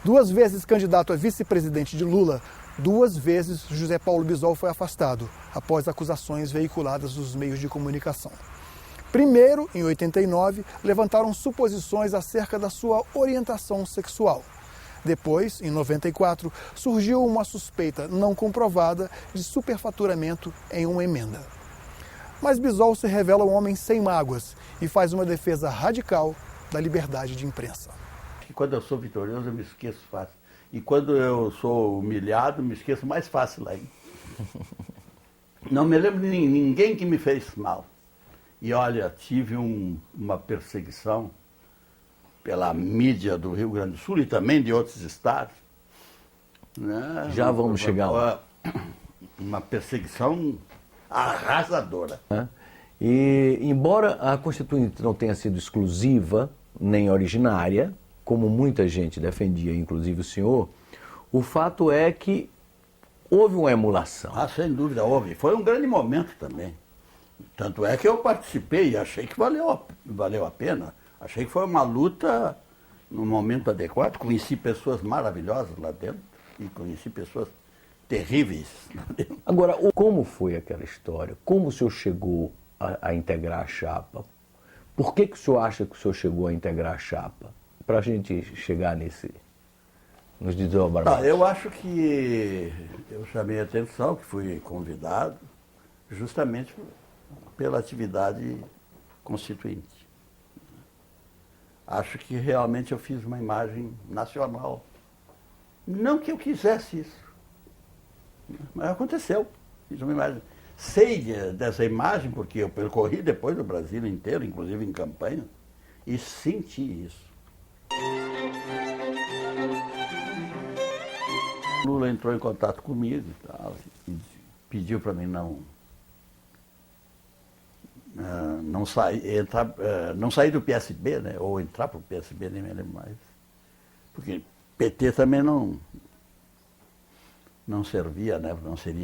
Duas vezes candidato a vice-presidente de Lula, duas vezes José Paulo Bisol foi afastado, após acusações veiculadas nos meios de comunicação. Primeiro, em 89, levantaram suposições acerca da sua orientação sexual. Depois, em 94, surgiu uma suspeita não comprovada de superfaturamento em uma emenda. Mas Bisol se revela um homem sem mágoas e faz uma defesa radical da liberdade de imprensa. Quando eu sou vitorioso, eu me esqueço fácil. E quando eu sou humilhado, me esqueço mais fácil ainda. Não me lembro de ninguém que me fez mal. E olha, tive uma perseguição pela mídia do Rio Grande do Sul e também de outros estados. Né? Já vamos chegar lá. Uma perseguição arrasadora. E, embora a Constituinte não tenha sido exclusiva, nem originária, como muita gente defendia, inclusive o senhor, o fato é que houve uma emulação. Ah, sem dúvida, houve. Foi um grande momento também. Tanto é que eu participei e achei que valeu a pena. Achei que foi uma luta no momento adequado. Conheci pessoas maravilhosas lá dentro e conheci pessoas terríveis lá dentro. Agora, como foi aquela história? Como o senhor chegou a integrar a chapa? Por que o senhor acha que o senhor chegou a integrar a chapa? Para a gente chegar nos desdobramentos. Eu acho que eu chamei a atenção, que fui convidado, justamente pela atividade constituinte. Acho que realmente eu fiz uma imagem nacional. Não que eu quisesse isso, mas aconteceu. Fiz uma imagem. Sei dessa imagem porque eu percorri depois o Brasil inteiro, inclusive em campanha, e senti isso. Lula entrou em contato comigo e tal, e pediu para mim não sair do PSB, né? Ou entrar para o PSB, nem me lembro mais. Porque PT também não servia, né?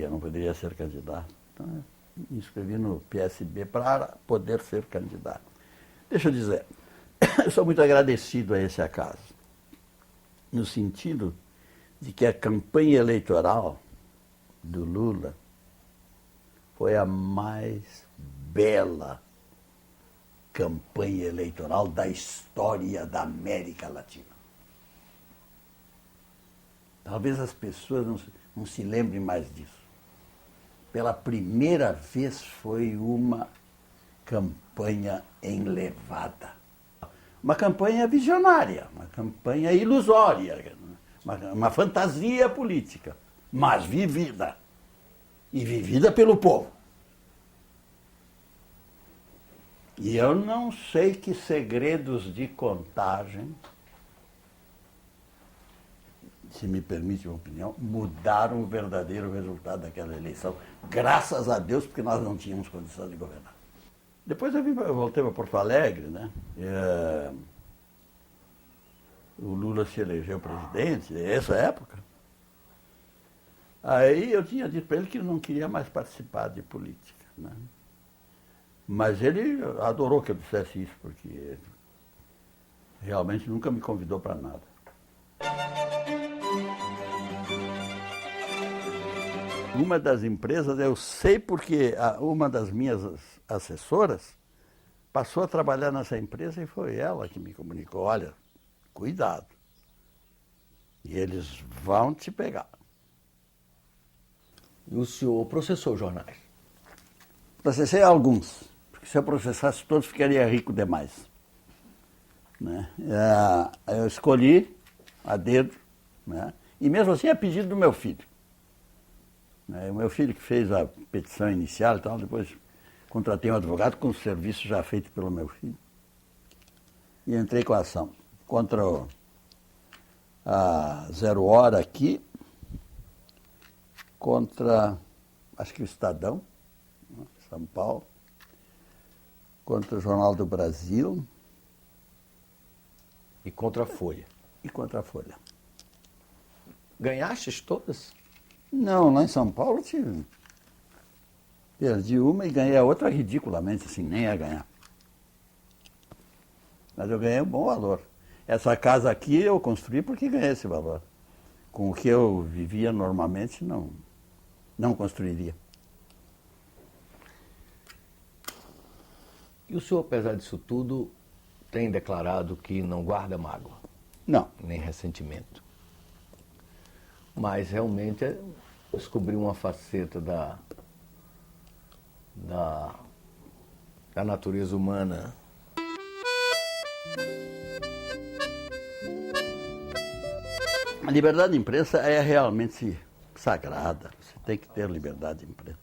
Não poderia ser candidato. Então, eu me inscrevi no PSB para poder ser candidato. Deixa eu dizer, eu sou muito agradecido a esse acaso, no sentido de que a campanha eleitoral do Lula foi a mais bela campanha eleitoral da história da América Latina. Talvez as pessoas não se lembrem mais disso. Pela primeira vez foi uma campanha enlevada. Uma campanha visionária, uma campanha ilusória, uma fantasia política, mas vivida. E vivida pelo povo. E eu não sei que segredos de contagem, se me permite uma opinião, mudaram o verdadeiro resultado daquela eleição. Graças a Deus, porque nós não tínhamos condição de governar. Depois eu voltei para Porto Alegre, né? O Lula se elegeu presidente, nessa época. Aí eu tinha dito para ele que não queria mais participar de política, né? Mas ele adorou que eu dissesse isso, porque realmente nunca me convidou para nada. Uma das empresas, eu sei porque uma das minhas assessoras passou a trabalhar nessa empresa e foi ela que me comunicou, olha, cuidado, e eles vão te pegar. E o senhor processou jornais? Processei alguns, porque se eu processasse todos ficaria rico demais. Né? Eu escolhi a dedo, né? E mesmo assim é pedido do meu filho. O meu filho que fez a petição inicial e tal, depois contratei um advogado com o serviço já feito pelo meu filho. E entrei com a ação contra a Zero Hora aqui, contra, acho que o Estadão, São Paulo, contra o Jornal do Brasil. E contra a Folha. E contra a Folha. Ganhastes todas? Não, lá em São Paulo perdi uma e ganhei a outra ridiculamente, assim, nem ia ganhar. Mas eu ganhei um bom valor. Essa casa aqui eu construí porque ganhei esse valor. Com o que eu vivia normalmente, não construiria. E o senhor, apesar disso tudo, tem declarado que não guarda mágoa, Não. nem ressentimento. Mas realmente descobriu uma faceta da natureza humana. A liberdade de imprensa é realmente sagrada. Você tem que ter liberdade de imprensa.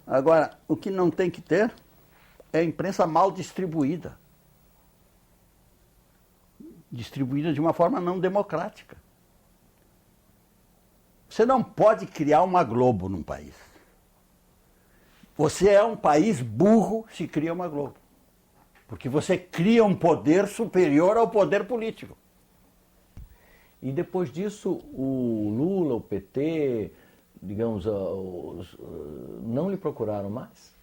Agora, o que não tem que ter é a imprensa mal distribuída. Distribuída de uma forma não democrática. Você não pode criar uma Globo num país. Você é um país burro se cria uma Globo. Porque você cria um poder superior ao poder político. E depois disso, o Lula, o PT, digamos, não lhe procuraram mais?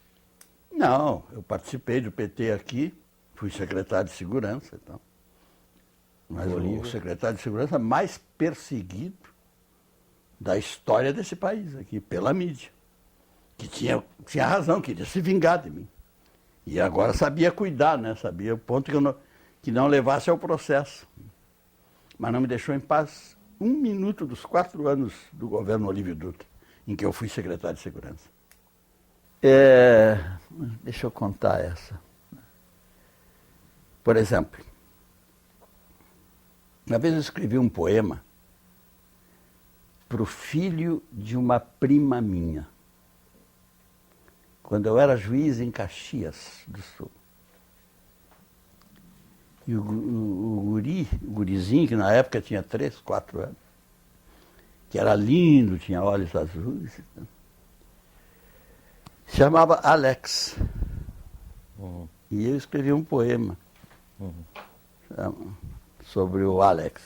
Não, eu participei do PT aqui, fui secretário de segurança. Então. Mas o secretário de segurança mais perseguido da história desse país aqui, pela mídia. Que tinha razão, queria se vingar de mim. E agora sabia cuidar, né? Sabia o ponto que não levasse ao processo. Mas não me deixou em paz 1 minuto dos 4 anos do governo Olívio Dutra, em que eu fui secretário de segurança. Deixa eu contar essa. Por exemplo, uma vez eu escrevi um poema para o filho de uma prima minha, quando eu era juiz em Caxias do Sul. E o gurizinho, que na época tinha 3, 4 anos, que era lindo, tinha olhos azuis, se chamava Alex. E eu escrevi um poema sobre o Alex.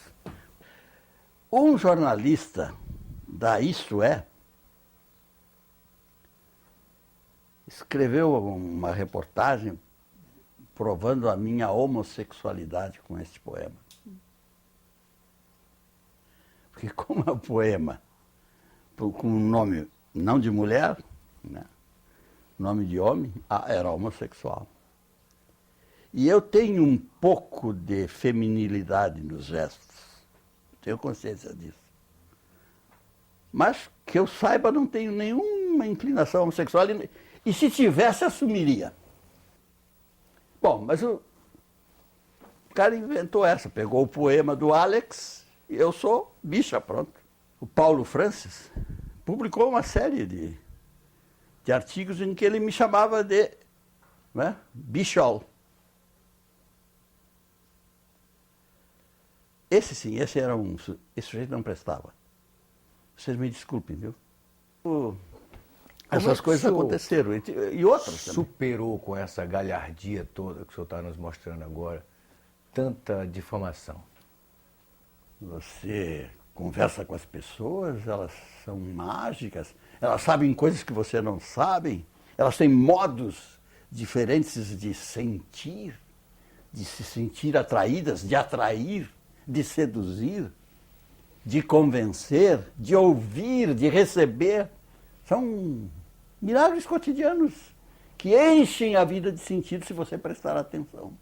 Um jornalista da Isto É escreveu uma reportagem provando a minha homossexualidade com este poema. Porque como é um poema com um nome não de mulher, né, nome de homem, era homossexual. E eu tenho um pouco de feminilidade nos gestos, tenho consciência disso. Mas que eu saiba, não tenho nenhuma inclinação homossexual e se tivesse, assumiria. Bom, mas o cara inventou essa, pegou o poema do Alex e eu sou bicha, pronto. O Paulo Francis publicou uma série de artigos em que ele me chamava de, né, bichol. Esse sujeito não prestava. Vocês me desculpem, viu? Essas coisas aconteceram. E outras também. Superou com essa galhardia toda que o senhor está nos mostrando agora, tanta difamação? Você conversa com as pessoas, elas são mágicas, elas sabem coisas que você não sabe, elas têm modos diferentes de sentir, de se sentir atraídas, de atrair, de seduzir, de convencer, de ouvir, de receber. São milagres cotidianos que enchem a vida de sentido se você prestar atenção.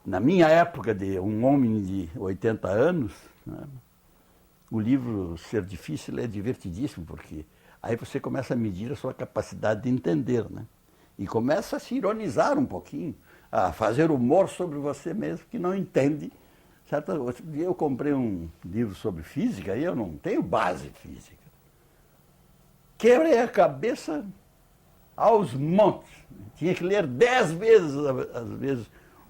Na minha época de um homem de 80 anos, né, o livro Ser Difícil é divertidíssimo, porque aí você começa a medir a sua capacidade de entender, né? E começa a se ironizar um pouquinho, a fazer humor sobre você mesmo, que não entende. Outro dia eu comprei um livro sobre física e eu não tenho base física. Quebrei a cabeça aos montes. Tinha que ler 10 vezes, às vezes,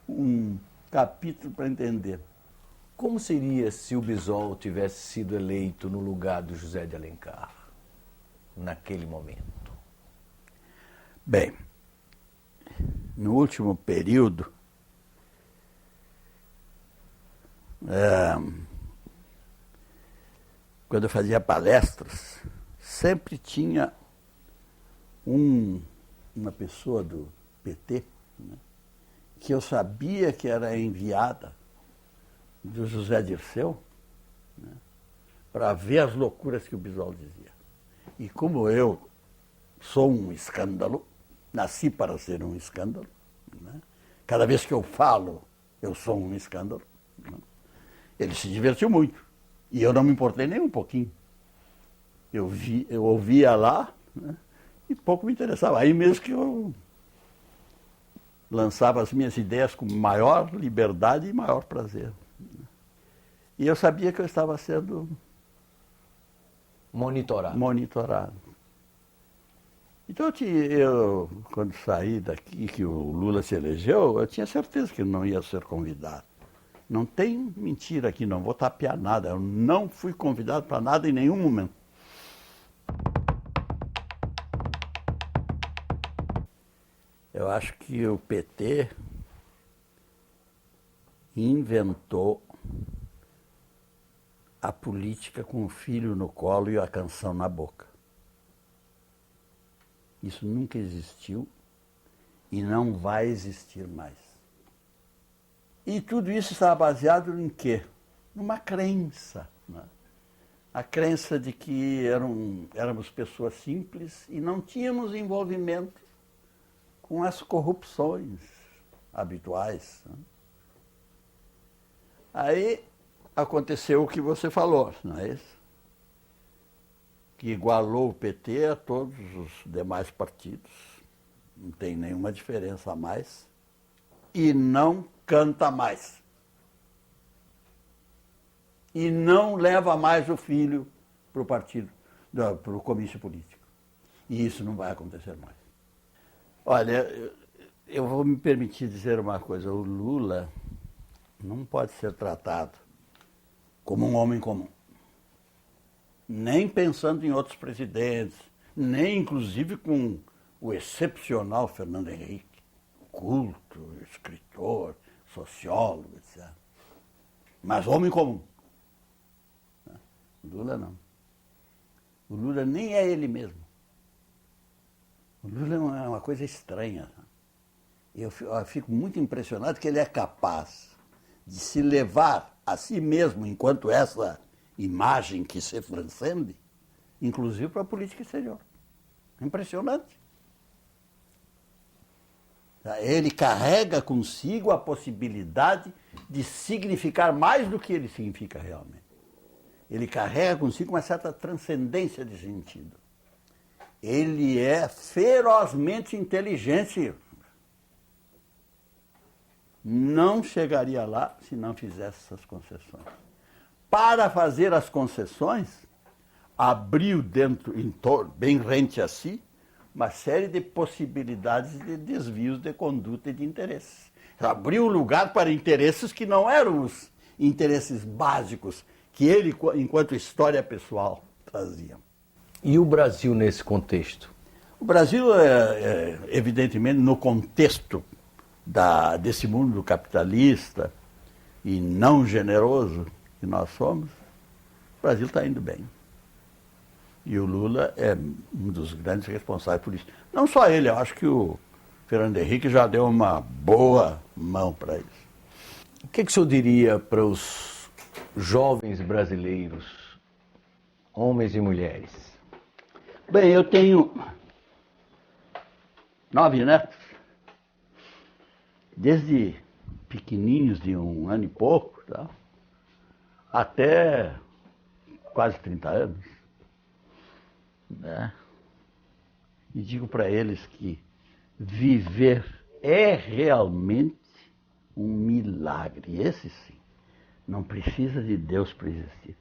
um capítulo para entender. Como seria se o Bisol tivesse sido eleito no lugar do José de Alencar, naquele momento? Bem, no último período, quando eu fazia palestras, sempre tinha uma pessoa do PT, né, que eu sabia que era enviada do José Dirceu, né, para ver as loucuras que o Bisol dizia. E como eu sou um escândalo, nasci para ser um escândalo, né, cada vez que eu falo, eu sou um escândalo, né, ele se divertiu muito. E eu não me importei nem um pouquinho. Eu ouvia lá, né, e pouco me interessava. Aí mesmo que eu lançava as minhas ideias com maior liberdade e maior prazer. E eu sabia que eu estava sendo monitorado. Então eu, quando saí daqui, que o Lula se elegeu, eu tinha certeza que não ia ser convidado. Não tem mentira aqui, não vou tapear nada. Eu não fui convidado para nada em nenhum momento. Eu acho que o PT inventou a política com o filho no colo e a canção na boca. Isso nunca existiu e não vai existir mais. E tudo isso estava baseado em quê? Numa crença, né? A crença de que éramos pessoas simples e não tínhamos envolvimento com as corrupções habituais, né? Aí aconteceu o que você falou, não é isso? Que igualou o PT a todos os demais partidos, não tem nenhuma diferença a mais, e não canta mais. E não leva mais o filho para o partido, para o comício político. E isso não vai acontecer mais. Olha, eu vou me permitir dizer uma coisa, o Lula não pode ser tratado como um homem comum. Nem pensando em outros presidentes, nem inclusive com o excepcional Fernando Henrique, culto, escritor, sociólogo, etc. Mas homem comum. O Lula não. O Lula nem é ele mesmo. O Lula é uma coisa estranha. Eu fico muito impressionado que ele é capaz de se levar a si mesmo enquanto essa imagem que se transcende, inclusive para a política exterior. Impressionante. Ele carrega consigo a possibilidade de significar mais do que ele significa realmente. Ele carrega consigo uma certa transcendência de sentido. Ele é ferozmente inteligente. Não chegaria lá se não fizesse essas concessões. Para fazer as concessões, abriu dentro, em torno, bem rente a si, uma série de possibilidades de desvios de conduta e de interesses. Abriu lugar para interesses que não eram os interesses básicos que ele, enquanto história pessoal, trazia. E o Brasil nesse contexto? O Brasil, evidentemente, no contexto desse mundo capitalista e não generoso que nós somos, o Brasil está indo bem. E o Lula é um dos grandes responsáveis por isso. Não só ele, eu acho que o Fernando Henrique já deu uma boa mão para isso. O que o senhor diria para os jovens brasileiros, homens e mulheres? Bem, eu tenho 9 netos, desde pequenininhos de 1 ano e pouco, tá, até quase 30 anos. Né? E digo para eles que viver é realmente um milagre, esse sim. Não precisa de Deus para existir.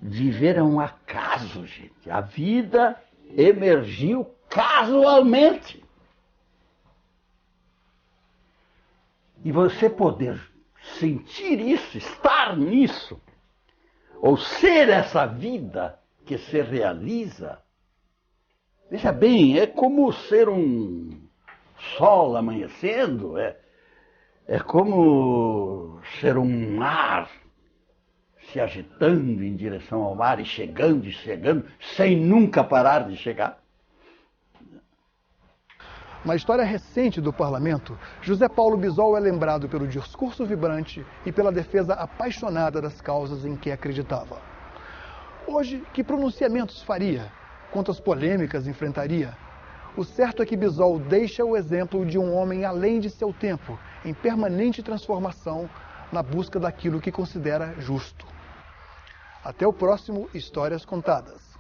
Viver é um acaso, gente. A vida emergiu casualmente. E você poder sentir isso, estar nisso, ou ser essa vida que se realiza, veja bem, é como ser um sol amanhecendo, é como ser um mar se agitando em direção ao mar e chegando, sem nunca parar de chegar. Na história recente do parlamento, José Paulo Bisol é lembrado pelo discurso vibrante e pela defesa apaixonada das causas em que acreditava. Hoje, que pronunciamentos faria? Quantas polêmicas enfrentaria? O certo é que Bisol deixa o exemplo de um homem além de seu tempo, em permanente transformação, na busca daquilo que considera justo. Até o próximo Histórias Contadas.